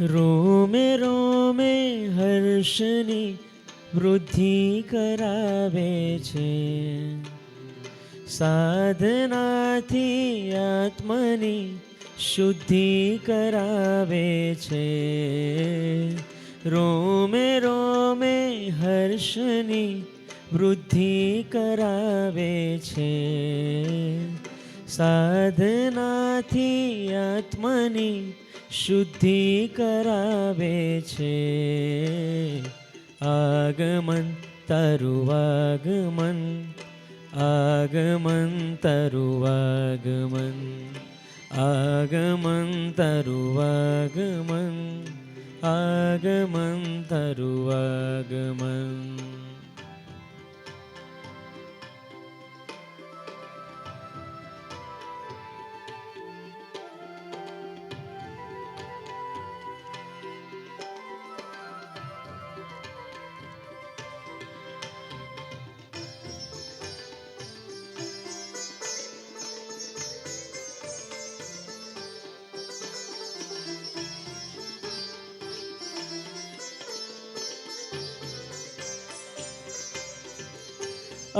રોમે રોમે હર્ષની વૃદ્ધિ કરાવે છે, સાધનાથી આત્મની શુદ્ધિ કરાવે છે. રોમે રોમે હર્ષની વૃદ્ધિ કરાવે છે, સાધનાથી આત્મની શુદ્ધિ કરાવે છે. આગમન તારું આગમન, આગમન તારું આગમન, આગમન તારું આગમન, આગમન તારું આગમન.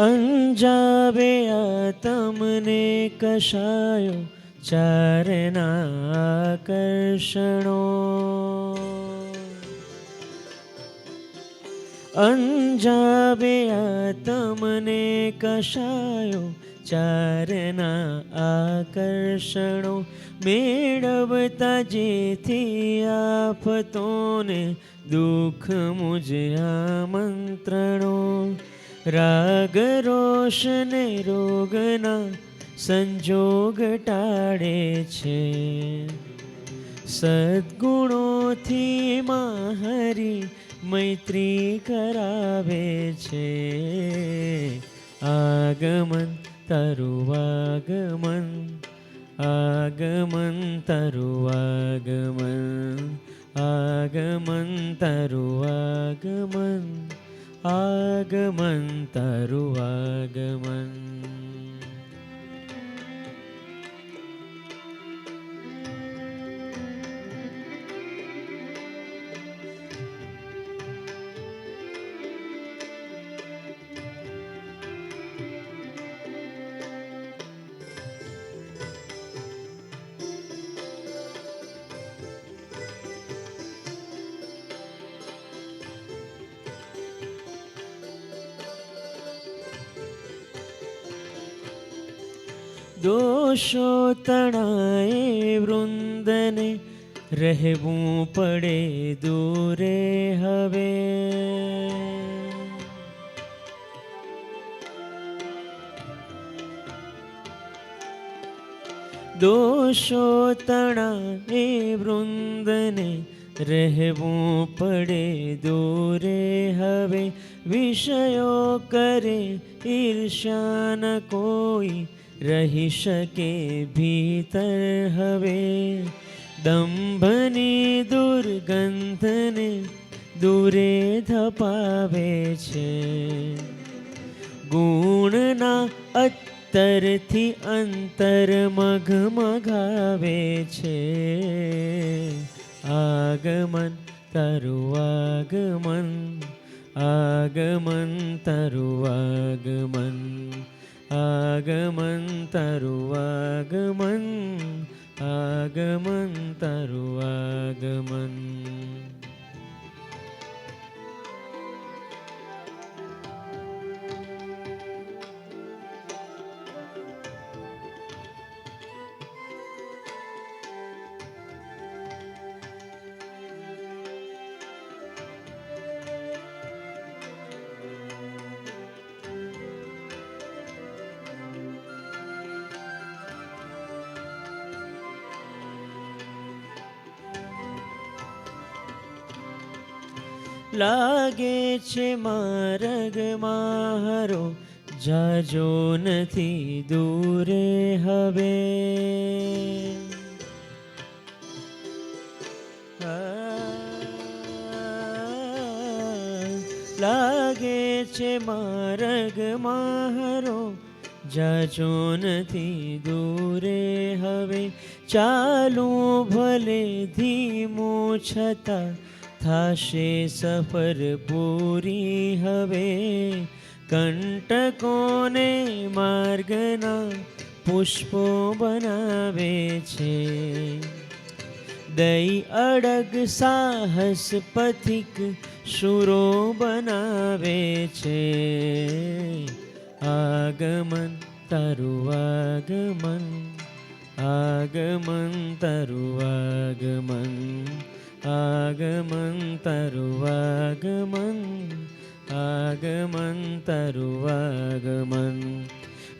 અંજાવે આ તમને કશાયો ચારના આકર્ષણો, અંજાવે આ તમને કશાયો ચારના આકર્ષણો, મેળવતા જેથી આફતોને દુઃખ મુજ આમંત્રણો. રાગ રોષ ને રોગના સંજોગ ટાળે છે, સદ્ગુણોથી માહરી મૈત્રી કરાવે છે. આગમન તારું આગમન, આગમન તારું આગમન, આગમન તારું આગમન, આગમન તારું આગમન. દોષો તણાએ વૃંદને રહેવું પડે દૂરે હવે, દોષો તણાએ વૃંદને રહેવું પડે દૂરે હવે. વિષયો કરે ઈર્ષ્યા ન કોઈ રહી શકે ભીતર હવે. દંભની દુર્ગંધને દૂરે ધપાવે છે, ગુણના અત્તરથી અંતર મઘમઘાવે છે. આગમન તારું આગમન, આગમન તારું આગમન, આગમન તારું આગમન, આગમન તારું આગમન. લાગે છે માર્ગમાં હરો જાજો નથી દૂરે હવે. લાગે છે માર્ગમાં હરો જાજો નથી દૂરે હવે. ચાલું ભલે ધીમું છતાં થાશે સફર પૂરી હવે. કંટકોને માર્ગના પુષ્પો બનાવે છે. દઈ અડગ સાહસ પથિક શુરો બનાવે છે. આગમન તારું આગમન, આગમન તારું આગમન, આગમન તારું આગમન, આગમન તારું આગમન.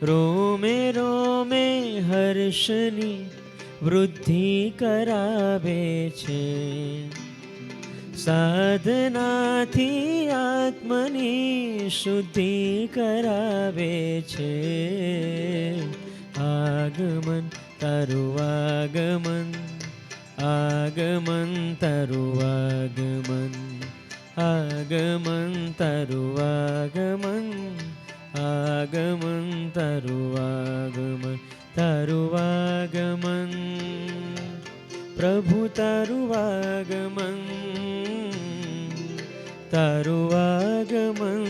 રોમે રોમે હર્ષની વૃદ્ધિ કરાવે છે. સાધનાથી આત્મની શુદ્ધિ કરાવે છે. આગમન તારું આગમન, આગમન તારું આગમન, આગમન તારું આગમન, આગમન તારું આગમન. તારું આગમન પ્રભુ તારું આગમન, તારું આગમન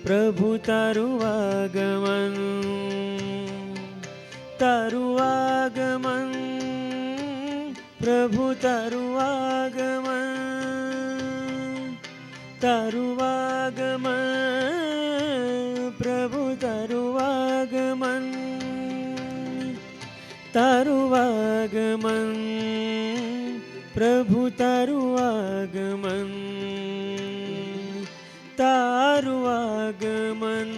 પ્રભુ તારું આગમન, તારું આગમન પ્રભુ તારું આગમન, તારું આગમન પ્રભુ તારું આગમન, તારું આગમન પ્રભુ તારું આગમન, તારું આગમન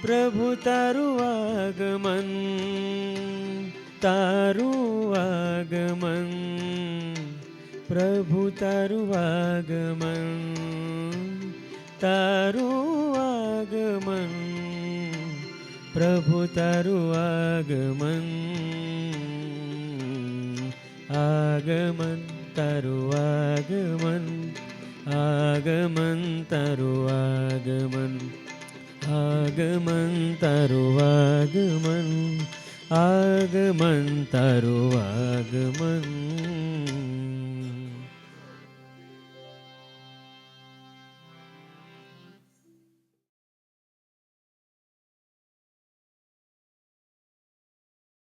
પ્રભુ તારું આગમન, તારું આગમન પ્રભુ તારું આગમન, તારું આગમન પ્રભુ તારું આગમન. આગમન તારું આગમન, આગમન તારું આગમન, આગમન તારું આગમન, આગમન તારું આગમન.